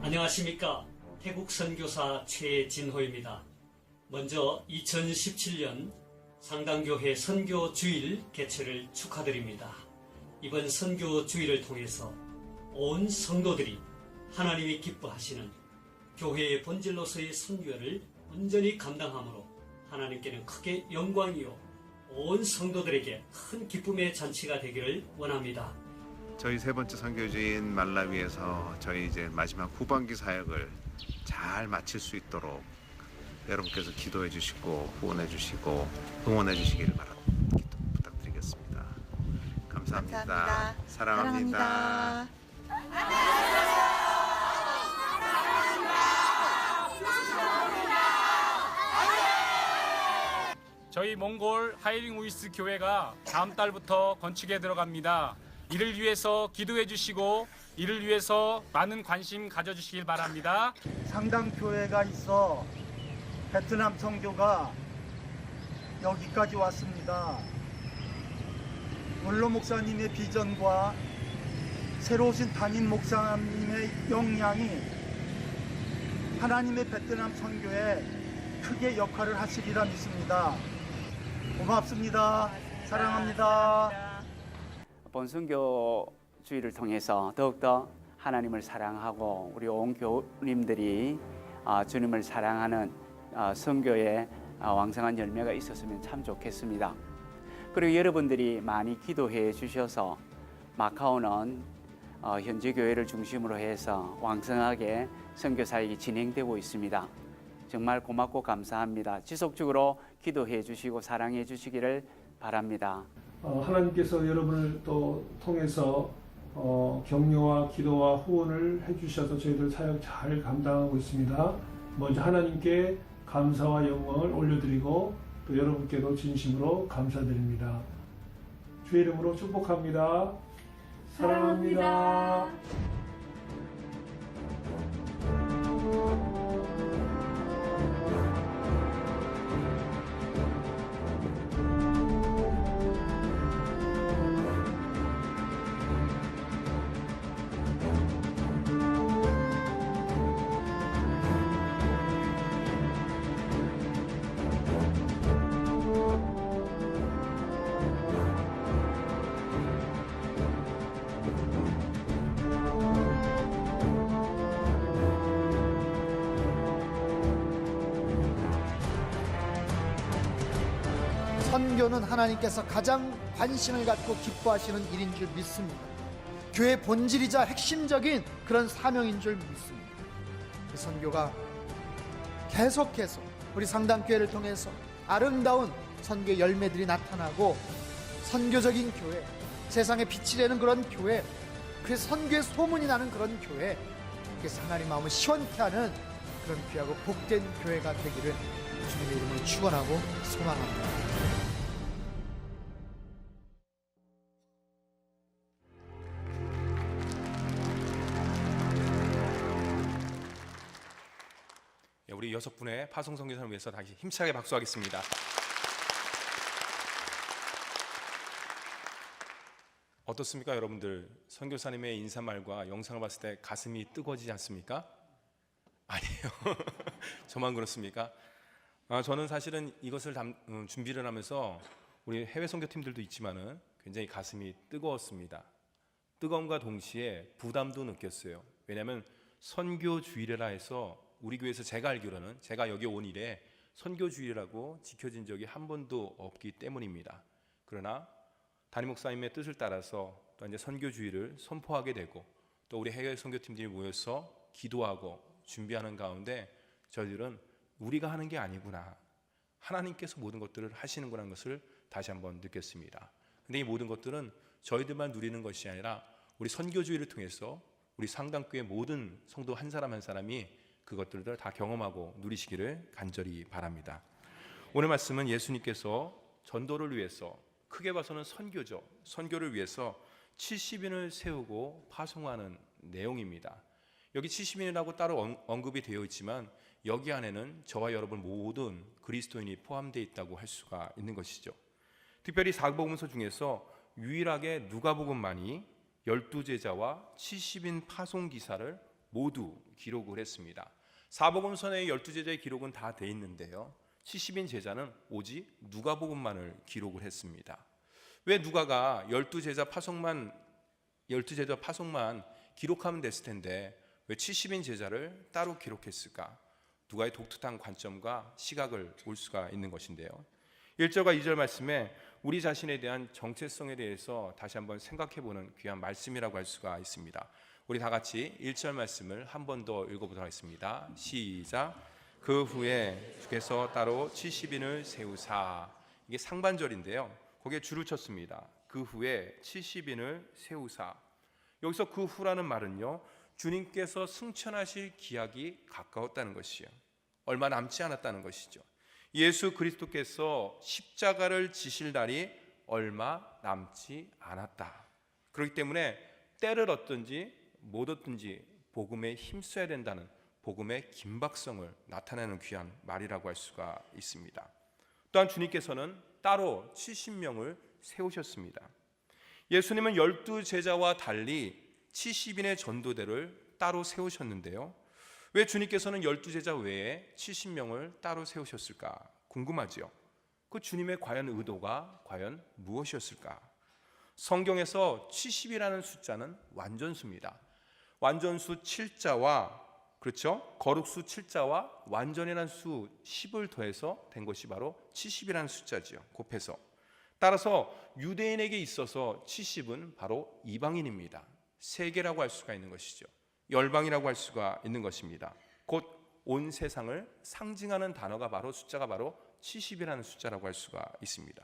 안녕하십니까. 태국 선교사 최진호입니다. 먼저 2017년 상당교회 선교주일 개최를 축하드립니다. 이번 선교주일을 통해서 온 성도들이 하나님이 기뻐하시는 교회의 본질로서의 선교를 온전히 감당함으로 하나님께는 크게 영광이요 온 성도들에게 큰 기쁨의 잔치가 되기를 원합니다. 저희 세 번째 선교지인 말라위에서 저희 이제 마지막 후반기 사역을 잘 마칠 수 있도록 여러분께서 기도해 주시고 후원해 주시고 응원해 주시기를 부탁드리겠습니다. 감사합니다. 사랑합니다. 저희 몽골 하이링 우이스 교회가 다음 달부터 건축에 들어갑니다. 이를 위해서 기도해 주시고 이를 위해서 많은 관심 가져주시길 바랍니다. 상당교회가 있어 베트남 선교가 여기까지 왔습니다. 원로 목사님의 비전과 새로 오신 담임 목사님의 역량이 하나님의 베트남 선교에 크게 역할을 하시리라 믿습니다. 고맙습니다. 사랑합니다. 본선교주의를 통해서 더욱더 하나님을 사랑하고 우리 온 교우님들이 주님을 사랑하는 선교에 왕성한 열매가 있었으면 참 좋겠습니다. 그리고 여러분들이 많이 기도해 주셔서 마카오는 현지 교회를 중심으로 해서 왕성하게 선교 사역이 진행되고 있습니다. 정말 고맙고 감사합니다. 지속적으로 기도해 주시고 사랑해 주시기를 바랍니다. 하나님께서 여러분을 또 통해서 격려와 기도와 후원을 해주셔서 저희들 사역 잘 감당하고 있습니다. 먼저 하나님께 감사와 영광을 올려드리고 또 여러분께도 진심으로 감사드립니다. 주의 이름으로 축복합니다. 사랑합니다. 선교는 하나님께서 가장 관심을 갖고 기뻐하시는 일인 줄 믿습니다. 교회의 본질이자 핵심적인 그런 사명인 줄 믿습니다. 그 선교가 계속해서 우리 상당교회를 통해서 아름다운 선교 열매들이 나타나고 선교적인 교회, 세상에 빛이 되는 그런 교회, 그 선교의 소문이 나는 그런 교회, 그래서 하나님 마음을 시원케 하는 그런 귀하고 복된 교회가 되기를 주님의 이름으로 축원하고 소망합니다. 우리 6분의 파송 선교사를 위해서 다시 힘차게 박수하겠습니다. 어떻습니까, 여러분들? 선교사님의 인사말과 영상을 봤을 때 가슴이 뜨거워지지 않습니까? 아니에요. 저만 그렇습니까? 저는 사실은 이것을 준비를 하면서 우리 해외 선교팀들도 있지만은 굉장히 가슴이 뜨거웠습니다. 뜨거움과 동시에 부담도 느꼈어요. 왜냐하면 선교주일이라 해서 우리 교회에서 제가 알기로는 제가 여기 온 이래 선교주일이라고 지켜진 적이 한 번도 없기 때문입니다. 그러나 담임 목사님의 뜻을 따라서 또 이제 선교주일을 선포하게 되고 또 우리 해외 선교팀들이 모여서 기도하고 준비하는 가운데 저희들은 우리가 하는 게 아니구나, 하나님께서 모든 것들을 하시는구나 것을 다시 한번 느꼈습니다. 근데 이 모든 것들은 저희들만 누리는 것이 아니라 우리 선교주일을 통해서 우리 상당교회 모든 성도 한 사람 한 사람이 그것들을 다 경험하고 누리시기를 간절히 바랍니다. 오늘 말씀은 예수님께서 전도를 위해서, 크게 봐서는 선교죠, 선교를 위해서 70인을 세우고 파송하는 내용입니다. 여기 70인이라고 따로 언급이 되어 있지만 여기 안에는 저와 여러분 모든 그리스도인이 포함되어 있다고 할 수가 있는 것이죠. 특별히 사복음서 중에서 유일하게 누가복음만이 12제자와 70인 파송 기사를 모두 기록을 했습니다. 사복음서의 12제자의 기록은 다 돼 있는데요. 70인 제자는 오직 누가복음만을 기록을 했습니다. 왜 누가가 12제자 파송만 기록하면 됐을 텐데 왜 70인 제자를 따로 기록했을까? 누가의 독특한 관점과 시각을 볼 수가 있는 것인데요. 1절과 2절 말씀에 우리 자신에 대한 정체성에 대해서 다시 한번 생각해보는 귀한 말씀이라고 할 수가 있습니다. 우리 다 같이 1절 말씀을 한 번 더 읽어보도록 하겠습니다. 시작. 그 후에 주께서 따로 70인을 세우사. 이게 상반절인데요. 거기에 줄을 쳤습니다. 그 후에 70인을 세우사. 여기서 그 후라는 말은요, 주님께서 승천하실 기약이 가까웠다는 것이요, 얼마 남지 않았다는 것이죠. 예수 그리스도께서 십자가를 지실 날이 얼마 남지 않았다. 그렇기 때문에 때를 얻든지 못 얻든지 복음에 힘써야 된다는 복음의 긴박성을 나타내는 귀한 말이라고 할 수가 있습니다. 또한 주님께서는 따로 70명을 세우셨습니다. 예수님은 12제자와 달리 70인의 전도대를 따로 세우셨는데요. 왜 주님께서는 12제자 외에 70명을 따로 세우셨을까 궁금하지요. 그 주님의 과연 의도가 과연 무엇이었을까? 성경에서 70이라는 숫자는 완전수입니다. 완전수 7자와 그렇죠? 거룩수 7자와 완전이라는 수 10을 더해서 된 것이 바로 70이라는 숫자지요. 곱해서. 따라서 유대인에게 있어서 70은 바로 이방인입니다. 세계라고 할 수가 있는 것이죠. 열방이라고 할 수가 있는 것입니다. 곧 온 세상을 상징하는 단어가 바로 숫자가 바로 70이라는 숫자라고 할 수가 있습니다.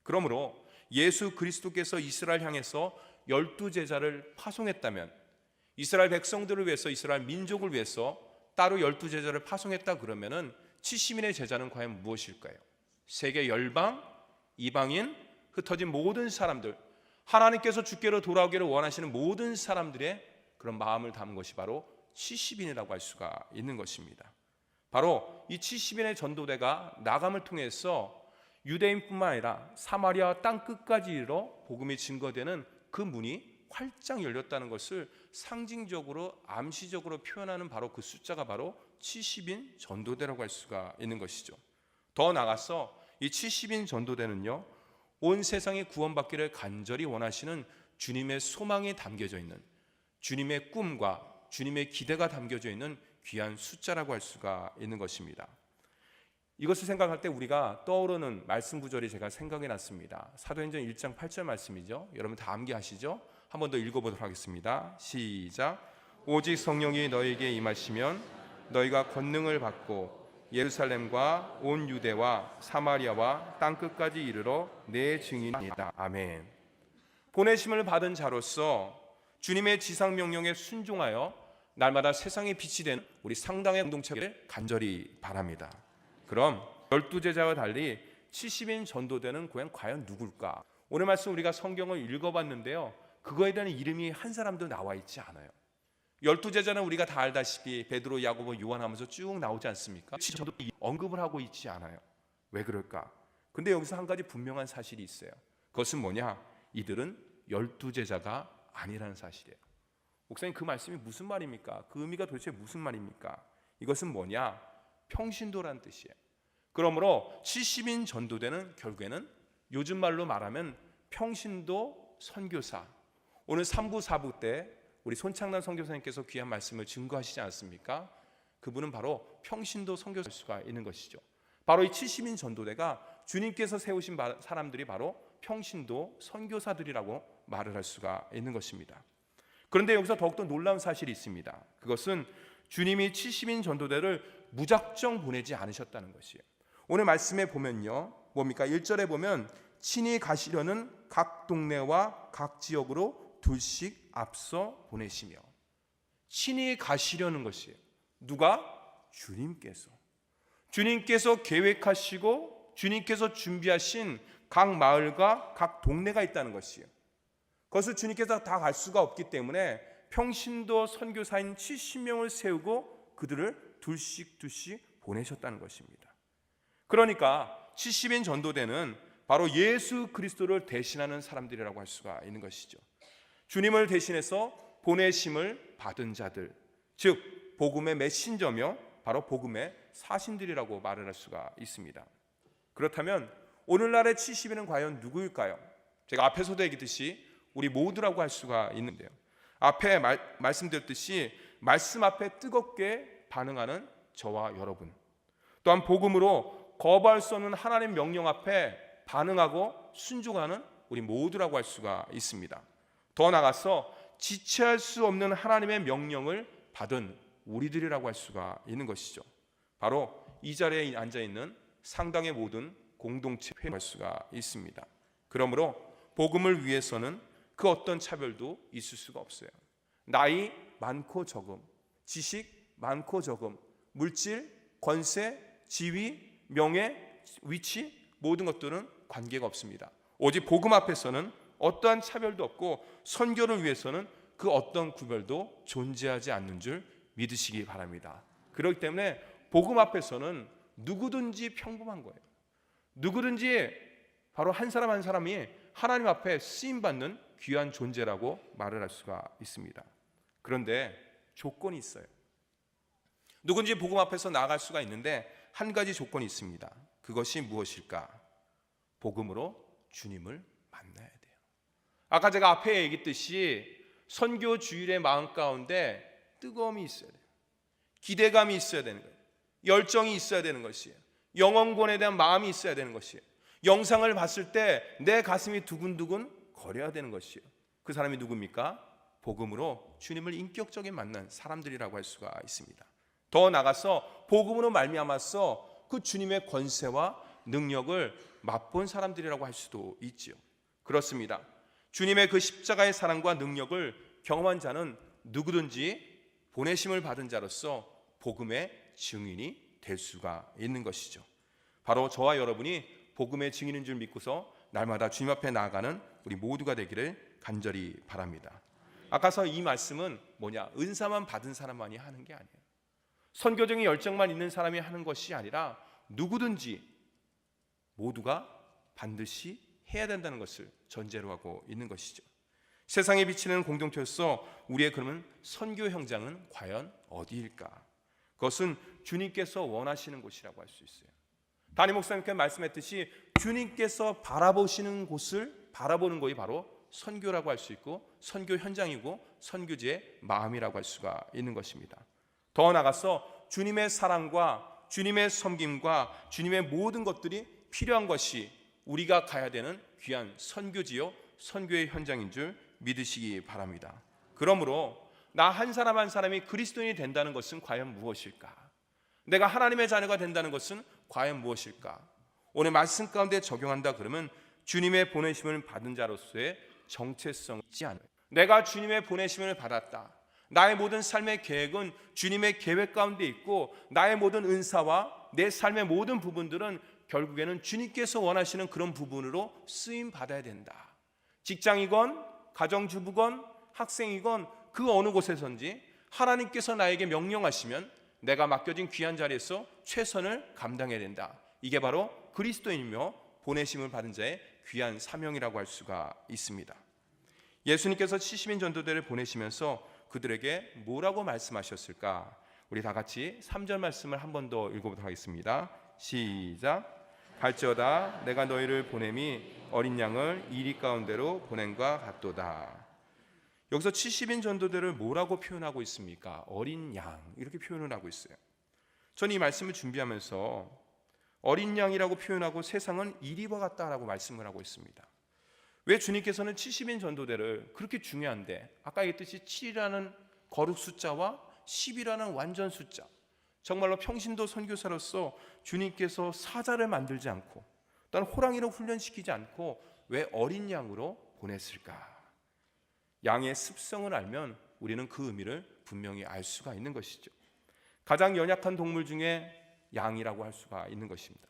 그러므로 예수 그리스도께서 이스라엘 향해서 12제자를 파송했다면, 이스라엘 백성들을 위해서, 이스라엘 민족을 위해서 따로 12제자를 파송했다 그러면은 70인의 제자는 과연 무엇일까요? 세계 열방, 이방인, 흩어진 모든 사람들, 하나님께서 주께로 돌아오기를 원하시는 모든 사람들의 그런 마음을 담은 것이 바로 70인이라고 할 수가 있는 것입니다. 바로 이 70인의 전도대가 나감을 통해서 유대인뿐만 아니라 사마리아 땅 끝까지 이르러 복음이 증거되는 그 문이 활짝 열렸다는 것을 상징적으로 암시적으로 표현하는 바로 그 숫자가 바로 70인 전도대라고 할 수가 있는 것이죠. 더 나아가서 이 70인 전도대는요, 온 세상이 구원받기를 간절히 원하시는 주님의 소망이 담겨져 있는, 주님의 꿈과 주님의 기대가 담겨져 있는 귀한 숫자라고 할 수가 있는 것입니다. 이것을 생각할 때 우리가 떠오르는 말씀 구절이 제가 생각이 났습니다. 사도행전 1장 8절 말씀이죠. 여러분 다 암기하시죠? 한 번 더 읽어보도록 하겠습니다. 시작. 오직 성령이 너에게 임하시면 너희가 권능을 받고 예루살렘과 온 유대와 사마리아와 땅끝까지 이르러 내 증인이다. 아멘. 보내심을 받은 자로서 주님의 지상 명령에 순종하여 날마다 세상의 빛이 되는 우리 상당의 공동체를 간절히 바랍니다. 그럼 12제자와 달리 70인 전도대는 과연 누굴까? 오늘 말씀 우리가 성경을 읽어봤는데요, 그거에 대한 이름이 한 사람도 나와 있지 않아요. 12제자는 우리가 다 알다시피 베드로, 야고보, 요한 하면서 쭉 나오지 않습니까? 저도 언급을 하고 있지 않아요. 왜 그럴까? 근데 여기서 한 가지 분명한 사실이 있어요. 그것은 뭐냐? 이들은 12제자가 아니라는 사실이에요. 목사님, 그 말씀이 무슨 말입니까? 그 의미가 도대체 무슨 말입니까? 이것은 뭐냐? 평신도란 뜻이에요. 그러므로 70인 전도대는 결국에는 요즘 말로 말하면 평신도 선교사. 오늘 3부 4부 때 우리 손창란 선교사님께서 귀한 말씀을 증거하시지 않습니까? 그분은 바로 평신도 선교사일 수가 있는 것이죠. 바로 이 70인 전도대가 주님께서 세우신 사람들이 바로 평신도 선교사들이라고 말을 할 수가 있는 것입니다. 그런데 여기서 더욱더 놀라운 사실이 있습니다. 그것은 주님이 70인 전도대를 무작정 보내지 않으셨다는 것이에요. 오늘 말씀에 보면요, 뭡니까? 1절에 보면 친히 가시려는 각 동네와 각 지역으로 둘씩 앞서 보내시며, 친히 가시려는 것이에요. 누가? 주님께서 계획하시고 주님께서 준비하신 각 마을과 각 동네가 있다는 것이에요. 그것을 주님께서 다 갈 수가 없기 때문에 평신도 선교사인 70명을 세우고 그들을 둘씩 보내셨다는 것입니다. 그러니까 70인 전도대는 바로 예수 그리스도를 대신하는 사람들이라고 할 수가 있는 것이죠. 주님을 대신해서 보내심을 받은 자들, 즉 복음의 메신저며 바로 복음의 사신들이라고 말을 할 수가 있습니다. 그렇다면 오늘날의 70인은 과연 누구일까요? 제가 앞에서도 얘기했듯이 우리 모두라고 할 수가 있는데요. 앞에 말씀드렸듯이 말씀 앞에 뜨겁게 반응하는 저와 여러분, 또한 복음으로 거부할 수 없는 하나님 명령 앞에 반응하고 순종하는 우리 모두라고 할 수가 있습니다. 더 나아가서 지체할 수 없는 하나님의 명령을 받은 우리들이라고 할 수가 있는 것이죠. 바로 이 자리에 앉아있는 상당의 모든 공동체 회할 수가 있습니다. 그러므로 복음을 위해서는 그 어떤 차별도 있을 수가 없어요. 나이 많고 적음, 지식 많고 적음, 물질, 권세, 지위, 명예, 위치 모든 것들은 관계가 없습니다. 오직 복음 앞에서는 어떠한 차별도 없고 선교를 위해서는 그 어떤 구별도 존재하지 않는 줄 믿으시기 바랍니다. 그렇기 때문에 복음 앞에서는 누구든지 평범한 거예요. 누구든지 바로 한 사람 한 사람이 하나님 앞에 쓰임받는 귀한 존재라고 말을 할 수가 있습니다. 그런데 조건이 있어요. 누군지 복음 앞에서 나아갈 수가 있는데 한 가지 조건이 있습니다. 그것이 무엇일까? 복음으로 주님을 만나야 돼요. 아까 제가 앞에 얘기했듯이 선교 주일의 마음 가운데 뜨거움이 있어야 돼요. 기대감이 있어야 되는 거예요. 열정이 있어야 되는 것이에요. 영혼권에 대한 마음이 있어야 되는 것이에요. 영상을 봤을 때 내 가슴이 두근두근 거려야 되는 것이에요. 그 사람이 누굽니까? 복음으로 주님을 인격적인 만난 사람들이라고 할 수가 있습니다. 더 나아가서 복음으로 말미암아서 그 주님의 권세와 능력을 맛본 사람들이라고 할 수도 있지요. 그렇습니다. 주님의 그 십자가의 사랑과 능력을 경험한 자는 누구든지 보내심을 받은 자로서 복음의 증인이 될 수가 있는 것이죠. 바로 저와 여러분이 복음의 증인인 줄 믿고서 날마다 주님 앞에 나아가는 우리 모두가 되기를 간절히 바랍니다. 아까서 이 말씀은 뭐냐? 은사만 받은 사람만이 하는 게 아니에요. 선교적인 열정만 있는 사람이 하는 것이 아니라 누구든지 모두가 반드시 해야 된다는 것을 전제로 하고 있는 것이죠. 세상에 비치는 공동체로서 우리의 그러면 선교 현장은 과연 어디일까? 그것은 주님께서 원하시는 곳이라고 할 수 있어요. 담임 목사님께서 말씀했듯이 주님께서 바라보시는 곳을 바라보는 것이 바로 선교라고 할 수 있고 선교 현장이고 선교지의 마음이라고 할 수가 있는 것입니다. 더 나아가서 주님의 사랑과 주님의 섬김과 주님의 모든 것들이 필요한 것이 우리가 가야 되는 귀한 선교지요 선교의 현장인 줄 믿으시기 바랍니다. 그러므로 나 한 사람 한 사람이 그리스도인이 된다는 것은 과연 무엇일까? 내가 하나님의 자녀가 된다는 것은 과연 무엇일까? 오늘 말씀 가운데 적용한다 그러면 주님의 보내심을 받은 자로서의 정체성이 있지 않아요. 내가 주님의 보내심을 받았다. 나의 모든 삶의 계획은 주님의 계획 가운데 있고 나의 모든 은사와 내 삶의 모든 부분들은 결국에는 주님께서 원하시는 그런 부분으로 쓰임 받아야 된다. 직장이건 가정주부건 학생이건 그 어느 곳에선지 하나님께서 나에게 명령하시면 내가 맡겨진 귀한 자리에서 최선을 감당해야 된다. 이게 바로 그리스도인이며 보내심을 받은 자의 귀한 사명이라고 할 수가 있습니다. 예수님께서 70인 전도대를 보내시면서 그들에게 뭐라고 말씀하셨을까? 우리 다 같이 3절 말씀을 한 번 더 읽어보도록 하겠습니다. 시작. 갈지어다 내가 너희를 보냄이 어린 양을 이리 가운데로 보냄과 같도다. 여기서 70인 전도대를 뭐라고 표현하고 있습니까? 어린 양 이렇게 표현을 하고 있어요. 저는 이 말씀을 준비하면서 어린 양이라고 표현하고 세상은 이리와 같다라고 말씀을 하고 있습니다. 왜 주님께서는 70인 전도대를 그렇게 중요한데 아까 얘기했듯이 7이라는 거룩 숫자와 10이라는 완전 숫자 정말로 평신도 선교사로서 주님께서 사자를 만들지 않고 또한 호랑이를 훈련시키지 않고 왜 어린 양으로 보냈을까? 양의 습성을 알면 우리는 그 의미를 분명히 알 수가 있는 것이죠. 가장 연약한 동물 중에 양이라고 할 수가 있는 것입니다.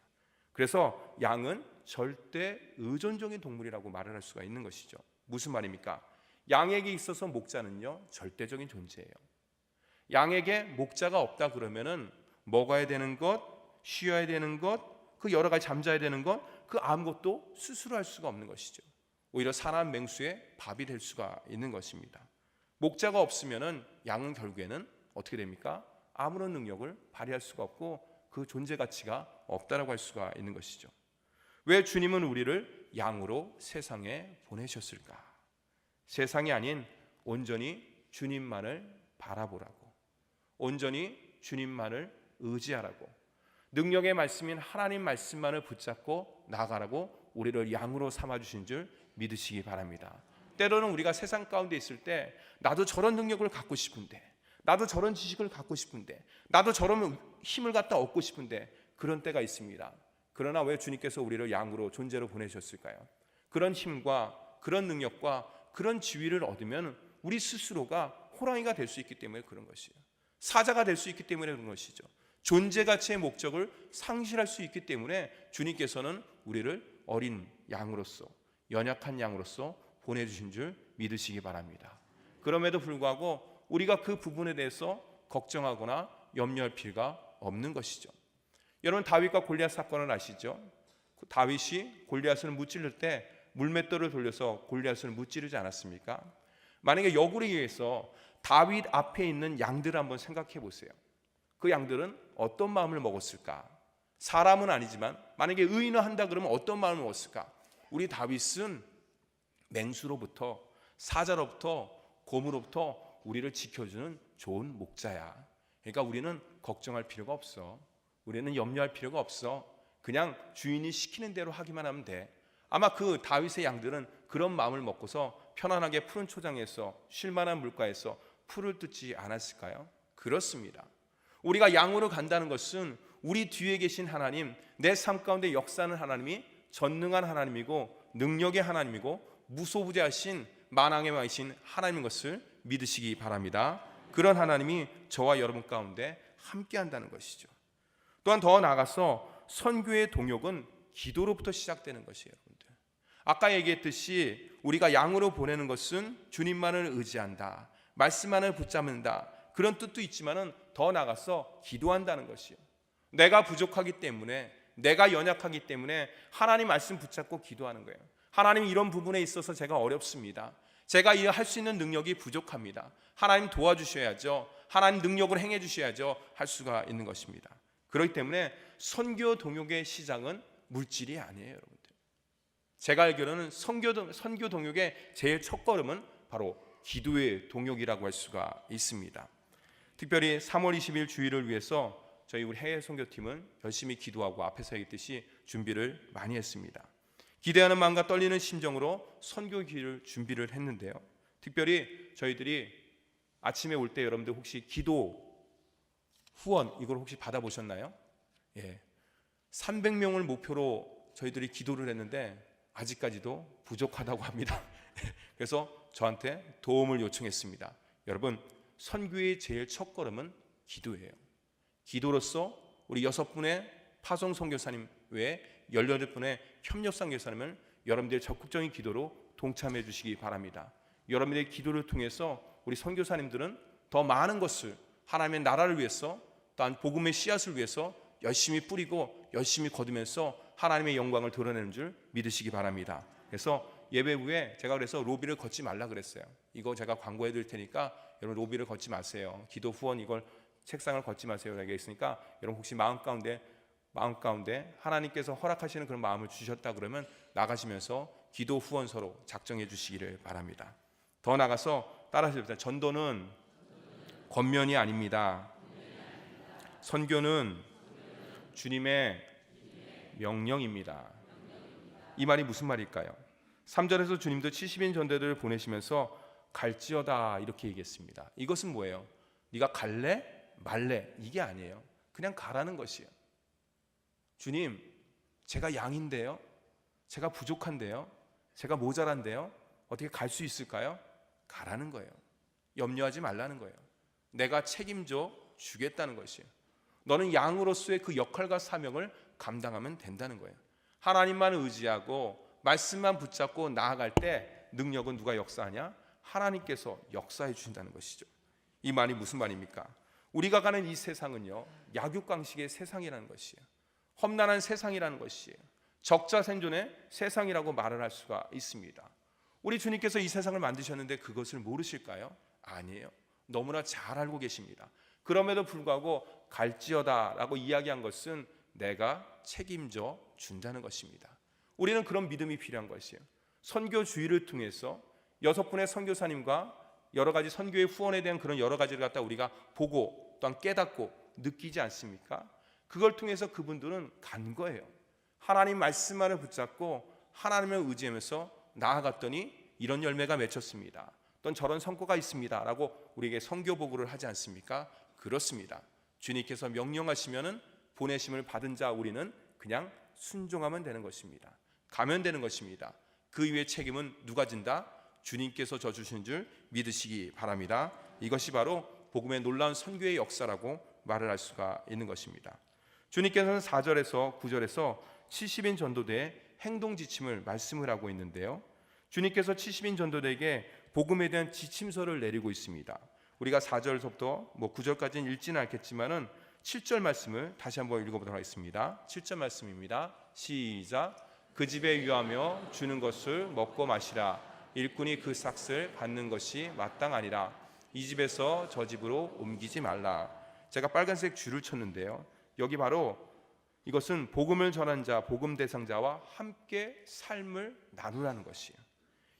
그래서 양은 절대 의존적인 동물이라고 말을 할 수가 있는 것이죠. 무슨 말입니까? 양에게 있어서 목자는요 절대적인 존재예요. 양에게 목자가 없다 그러면은 먹어야 되는 것, 쉬어야 되는 것, 그 여러 가지 잠자야 되는 것, 그 아무것도 스스로 할 수가 없는 것이죠. 오히려 사나운 맹수의 밥이 될 수가 있는 것입니다. 목자가 없으면은 양은 결국에는 어떻게 됩니까? 아무런 능력을 발휘할 수가 없고 그 존재 가치가 없다라고 할 수가 있는 것이죠. 왜 주님은 우리를 양으로 세상에 보내셨을까? 세상이 아닌 온전히 주님만을 바라보라고, 온전히 주님만을 의지하라고, 능력의 말씀인 하나님 말씀만을 붙잡고 나가라고 우리를 양으로 삼아주신 줄 믿으시기 바랍니다. 때로는 우리가 세상 가운데 있을 때 나도 저런 능력을 갖고 싶은데, 나도 저런 지식을 갖고 싶은데, 나도 저런 힘을 갖다 얻고 싶은데 그런 때가 있습니다. 그러나 왜 주님께서 우리를 양으로 존재로 보내셨을까요? 그런 힘과 그런 능력과 그런 지위를 얻으면 우리 스스로가 호랑이가 될 수 있기 때문에 그런 것이에요. 사자가 될 수 있기 때문에 그런 것이죠. 존재 가치의 목적을 상실할 수 있기 때문에 주님께서는 우리를 어린 양으로서, 연약한 양으로서 보내주신 줄 믿으시기 바랍니다. 그럼에도 불구하고 우리가 그 부분에 대해서 걱정하거나 염려할 필요가 없는 것이죠. 여러분, 다윗과 골리앗 사건을 아시죠? 다윗이 골리앗을 무찌를 때 물맷돌을 돌려서 골리앗을 무찌르지 않았습니까? 만약에 역으로 의해서 다윗 앞에 있는 양들을 한번 생각해 보세요. 그 양들은 어떤 마음을 먹었을까? 사람은 아니지만 만약에 의인을 한다 그러면 어떤 마음을 먹었을까? 우리 다윗은 맹수로부터, 사자로부터, 곰으로부터 우리를 지켜주는 좋은 목자야. 그러니까 우리는 걱정할 필요가 없어. 우리는 염려할 필요가 없어. 그냥 주인이 시키는 대로 하기만 하면 돼. 아마 그 다윗의 양들은 그런 마음을 먹고서 편안하게 푸른 초장에서 쉴만한 물가에서 풀을 뜯지 않았을까요? 그렇습니다. 우리가 양으로 간다는 것은 우리 뒤에 계신 하나님, 내 삶 가운데 역사하는 하나님이 전능한 하나님이고 능력의 하나님이고 무소부재하신 만왕의 왕이신 하나님인 것을 믿으시기 바랍니다. 그런 하나님이 저와 여러분 가운데 함께 한다는 것이죠. 또한 더 나아가서 선교의 동역은 기도로부터 시작되는 것이에요. 여러분들, 아까 얘기했듯이 우리가 양으로 보내는 것은 주님만을 의지한다, 말씀만을 붙잡는다, 그런 뜻도 있지만은 더 나아가서 기도한다는 것이에요. 내가 부족하기 때문에, 내가 연약하기 때문에 하나님 말씀 붙잡고 기도하는 거예요. 하나님, 이런 부분에 있어서 제가 어렵습니다. 제가 할 수 있는 능력이 부족합니다. 하나님 도와주셔야죠. 하나님 능력을 행해 주셔야죠. 할 수가 있는 것입니다. 그렇기 때문에 선교 동역의 시작은 물질이 아니에요, 여러분들. 제가 알기로는 선교 동역의 제일 첫걸음은 바로 기도의 동역이라고 할 수가 있습니다. 특별히 3월 20일 주일을 위해서 저희 우리 해외 선교팀은 열심히 기도하고 앞에서 얘기했듯이 준비를 많이 했습니다. 기대하는 마음과 떨리는 심정으로 선교기를 준비를 했는데요. 특별히 저희들이 아침에 올 때 여러분들 혹시 기도 후원 이걸 혹시 받아보셨나요? 예, 300명을 목표로 저희들이 기도를 했는데 아직까지도 부족하다고 합니다. 그래서 저한테 도움을 요청했습니다. 여러분, 선교의 제일 첫걸음은 기도예요. 기도로서 우리 6분의 파송 선교사님 외에 18분의 협력 선교사님을 여러분들의 적극적인 기도로 동참해 주시기 바랍니다. 여러분들의 기도를 통해서 우리 선교사님들은 더 많은 것을 하나님의 나라를 위해서, 또한 복음의 씨앗을 위해서 열심히 뿌리고 열심히 거두면서 하나님의 영광을 드러내는 줄 믿으시기 바랍니다. 그래서 예배 후에 제가 그래서 로비를 걷지 말라 그랬어요. 이거 제가 광고해 드릴 테니까 여러분 로비를 걷지 마세요. 기도 후원 이걸 책상을 걷지 마세요. 라고 했으니까 여러분 혹시 마음 가운데 하나님께서 허락하시는 그런 마음을 주셨다 그러면 나가시면서 기도 후원서로 작정해 주시기를 바랍니다. 더 나가서 따라하십시오. 전도는 권면이 아닙니다. 선교는 주님의 명령입니다. 이 말이 무슨 말일까요? 3절에서 주님도 70인 전대들을 보내시면서 갈지어다 이렇게 얘기했습니다. 이것은 뭐예요? 네가 갈래? 말래? 이게 아니에요. 그냥 가라는 것이에요. 주님, 제가 양인데요, 제가 부족한데요, 제가 모자란데요, 어떻게 갈 수 있을까요? 가라는 거예요. 염려하지 말라는 거예요. 내가 책임져 주겠다는 것이에요. 너는 양으로서의 그 역할과 사명을 감당하면 된다는 거예요. 하나님만 의지하고 말씀만 붙잡고 나아갈 때 능력은 누가 역사하냐? 하나님께서 역사해 주신다는 것이죠. 이 말이 무슨 말입니까? 우리가 가는 이 세상은요, 약육강식의 세상이라는 것이에요. 험난한 세상이라는 것이에요. 적자생존의 세상이라고 말을 할 수가 있습니다. 우리 주님께서 이 세상을 만드셨는데 그것을 모르실까요? 아니에요. 너무나 잘 알고 계십니다. 그럼에도 불구하고 갈지어다라고 이야기한 것은 내가 책임져 준다는 것입니다. 우리는 그런 믿음이 필요한 것이에요. 선교 주의를 통해서 6분의 선교사님과 여러 가지 선교의 후원에 대한 그런 여러 가지를 갖다 우리가 보고 또한 깨닫고 느끼지 않습니까? 그걸 통해서 그분들은 간 거예요. 하나님 말씀만을 붙잡고 하나님을 의지하면서 나아갔더니 이런 열매가 맺혔습니다. 또는 저런 성과가 있습니다 라고 우리에게 선교 보고를 하지 않습니까? 그렇습니다. 주님께서 명령하시면은 보내심을 받은 자 우리는 그냥 순종하면 되는 것입니다. 가면 되는 것입니다. 그 이후의 책임은 누가 진다? 주님께서 져주신 줄 믿으시기 바랍니다. 이것이 바로 복음의 놀라운 선교의 역사라고 말을 할 수가 있는 것입니다. 주님께서는 4절에서 9절에서 70인 전도대의 행동 지침을 말씀을 하고 있는데요. 주님께서 70인 전도대에게 복음에 대한 지침서를 내리고 있습니다. 우리가 4절부터 9절까지는 읽지는 않겠지만은 7절 말씀을 다시 한번 읽어보도록 하겠습니다. 7절 말씀입니다. 시작. 그 집에 유하며 주는 것을 먹고 마시라. 일꾼이 그 삭을 받는 것이 마땅하니라. 이 집에서 저 집으로 옮기지 말라. 제가 빨간색 줄을 쳤는데요. 여기 바로 이것은 복음을 전한 자, 복음 대상자와 함께 삶을 나누라는 것이에요.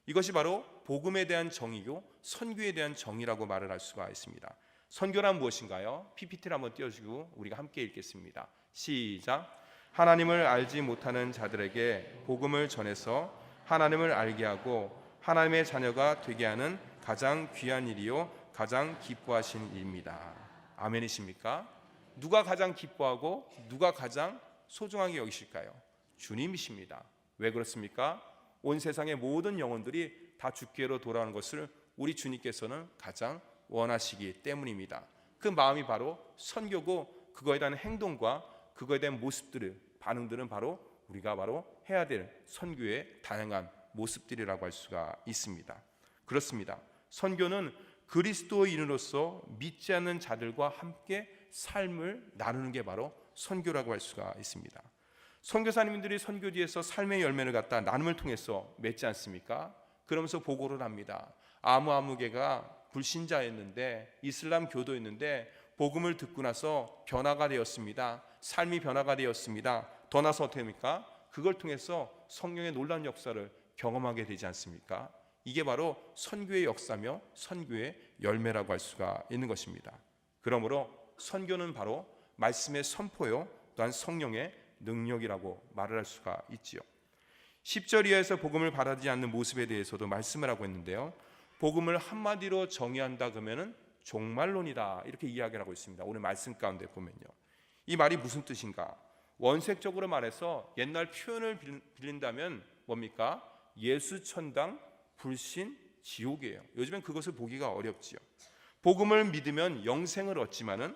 이것이 바로 복음에 대한 정의요, 선교에 대한 정의라고 말을 할 수가 있습니다. 선교란 무엇인가요? PPT를 한번 띄워주고 우리가 함께 읽겠습니다. 시작. 하나님을 알지 못하는 자들에게 복음을 전해서 하나님을 알게 하고 하나님의 자녀가 되게 하는 가장 귀한 일이요 가장 기뻐하시는 일입니다. 아멘이십니까? 누가 가장 기뻐하고 누가 가장 소중하게 여기실까요? 주님이십니다. 왜 그렇습니까? 온 세상의 모든 영혼들이 다 주께로 돌아오는 것을 우리 주님께서는 가장 원하시기 때문입니다. 그 마음이 바로 선교고 그거에 대한 행동과 그거에 대한 모습들을 반응들은 바로 우리가 바로 해야 될 선교의 다양한 모습들이라고 할 수가 있습니다. 그렇습니다. 선교는 그리스도인으로서 믿지 않는 자들과 함께 삶을 나누는 게 바로 선교라고 할 수가 있습니다. 선교사님들이 선교지에서 삶의 열매를 갖다 나눔을 통해서 맺지 않습니까? 그러면서 보고를 합니다. 아무개가 불신자였는데 이슬람 교도였는데 복음을 듣고 나서 변화가 되었습니다. 삶이 변화가 되었습니다. 더 나서 어떻게 합니까? 그걸 통해서 성령의 놀라운 역사를 경험하게 되지 않습니까? 이게 바로 선교의 역사며 선교의 열매라고 할 수가 있는 것입니다. 그러므로 선교는 바로 말씀의 선포요 또한 성령의 능력이라고 말을 할 수가 있지요. 10절 이하에서 복음을 받아들이지 않는 모습에 대해서도 말씀을 하고 있는데요. 복음을 한마디로 정의한다 그러면은 종말론이다 이렇게 이야기를 하고 있습니다. 오늘 말씀 가운데 보면요. 이 말이 무슨 뜻인가? 원색적으로 말해서 옛날 표현을 빌린다면 뭡니까? 예수천당, 불신, 지옥이에요. 요즘엔 그것을 보기가 어렵지요. 복음을 믿으면 영생을 얻지만은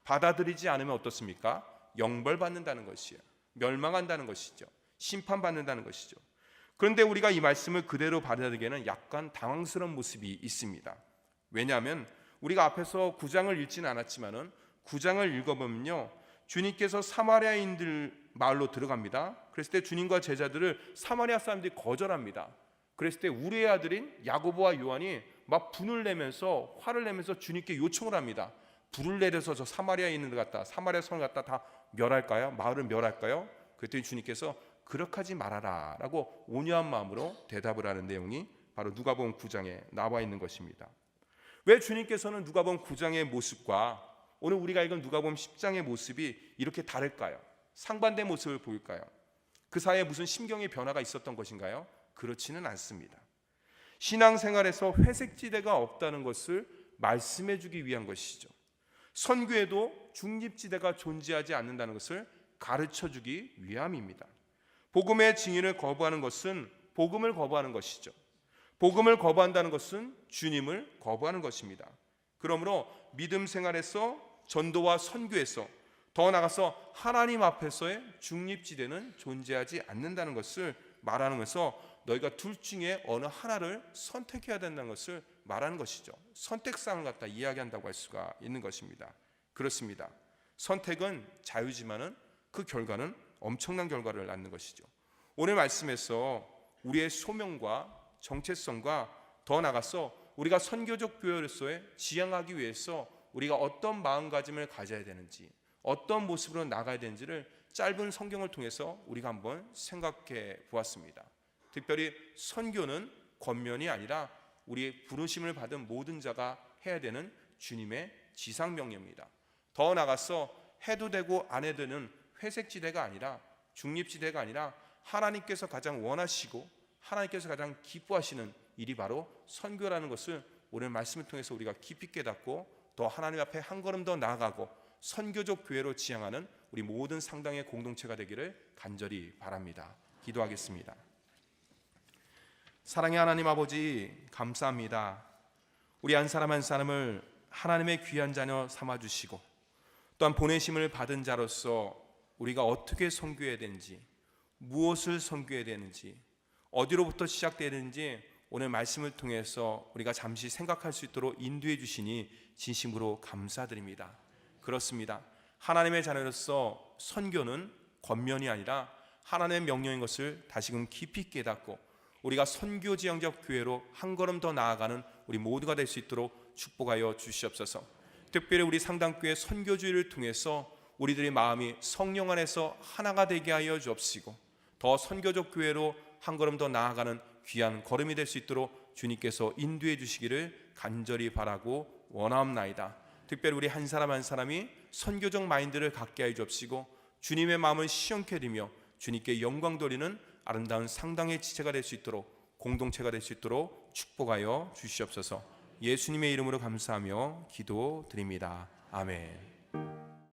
받아들이지 않으면 어떻습니까? 영벌받는다는 것이에요. 멸망한다는 것이죠. 심판받는다는 것이죠. 그런데 우리가 이 말씀을 그대로 받아들이기에는 약간 당황스러운 모습이 있습니다. 왜냐하면 우리가 앞에서 9장을 읽지는 않았지만은 9장을 읽어보면요, 주님께서 사마리아인들 마을로 들어갑니다. 그랬을 때 주님과 제자들을 사마리아 사람들이 거절합니다. 그랬을 때 우리의 아들인 야고보와 요한이 막 분을 내면서 화를 내면서 주님께 요청을 합니다. 불을 내려서 저 사마리아에 있는 데 갖다 사마리아 성을 갖다 다 멸할까요? 마을을 멸할까요? 그랬더니 주님께서 그렇게 하지 말아라 라고 온유한 마음으로 대답을 하는 내용이 바로 누가복음 9장에 나와 있는 것입니다. 왜 주님께서는 누가복음 9장의 모습과 오늘 우리가 읽은 누가복음 10장의 모습이 이렇게 다를까요? 상반된 모습을 보일까요? 그 사이에 무슨 심경의 변화가 있었던 것인가요? 그렇지는 않습니다. 신앙생활에서 회색지대가 없다는 것을 말씀해 주기 위한 것이죠. 선교에도 중립지대가 존재하지 않는다는 것을 가르쳐 주기 위함입니다. 복음의 증인을 거부하는 것은 복음을 거부하는 것이죠. 복음을 거부한다는 것은 주님을 거부하는 것입니다. 그러므로 믿음 생활에서 전도와 선교에서 더 나아가서 하나님 앞에서의 중립지대는 존재하지 않는다는 것을 말하면서 너희가 둘 중에 어느 하나를 선택해야 된다는 것을 말하는 것이죠. 선택사항을 갖다 이야기한다고 할 수가 있는 것입니다. 그렇습니다. 선택은 자유지만은 그 결과는 엄청난 결과를 낳는 것이죠. 오늘 말씀에서 우리의 소명과 정체성과 더 나아가서 우리가 선교적 교회로서의 지향하기 위해서 우리가 어떤 마음가짐을 가져야 되는지, 어떤 모습으로 나가야 되는지를 짧은 성경을 통해서 우리가 한번 생각해 보았습니다. 특별히 선교는 권면이 아니라 우리의 부르심을 받은 모든 자가 해야 되는 주님의 지상명령입니다. 더 나아가서 해도 되고 안 해도 되는 회색지대가 아니라, 중립지대가 아니라 하나님께서 가장 원하시고 하나님께서 가장 기뻐하시는 일이 바로 선교라는 것을 오늘 말씀을 통해서 우리가 깊이 깨닫고 더 하나님 앞에 한 걸음 더 나아가고 선교적 교회로 지향하는 우리 모든 상당의 공동체가 되기를 간절히 바랍니다. 기도하겠습니다. 사랑의 하나님 아버지, 감사합니다. 우리 한 사람 한 사람을 하나님의 귀한 자녀 삼아주시고 또한 보내심을 받은 자로서 우리가 어떻게 선교해야 되는지, 무엇을 선교해야 되는지, 어디로부터 시작돼야 되는지 오늘 말씀을 통해서 우리가 잠시 생각할 수 있도록 인도해 주시니 진심으로 감사드립니다. 그렇습니다. 하나님의 자녀로서 선교는 권면이 아니라 하나님의 명령인 것을 다시금 깊이 깨닫고 우리가 선교 지향적 교회로 한 걸음 더 나아가는 우리 모두가 될 수 있도록 축복하여 주시옵소서. 특별히 우리 상당교회 선교주의를 통해서 우리들의 마음이 성령 안에서 하나가 되게 하여 주옵시고 더 선교적 교회로 한 걸음 더 나아가는 귀한 걸음이 될 수 있도록 주님께서 인도해 주시기를 간절히 바라고 원하옵나이다. 특별히 우리 한 사람 한 사람이 선교적 마인드를 갖게 하여 주옵시고 주님의 마음을 시원케 하며 주님께 영광 돌리는 아름다운 상당의 지체가 될 수 있도록, 공동체가 될 수 있도록 축복하여 주시옵소서. 예수님의 이름으로 감사하며 기도드립니다. 아멘.